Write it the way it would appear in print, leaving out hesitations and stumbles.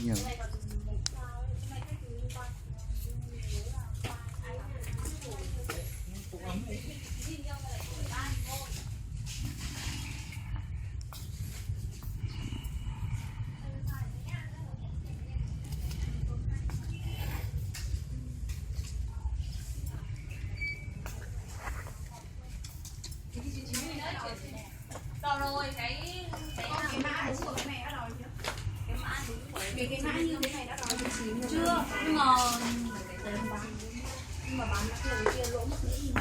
nhiều. Rồi cái mã của cái này đã rồi chưa? Cái mã như thế này đã rồi chưa? Nhưng mà bán cái kia lỗ mất nữa.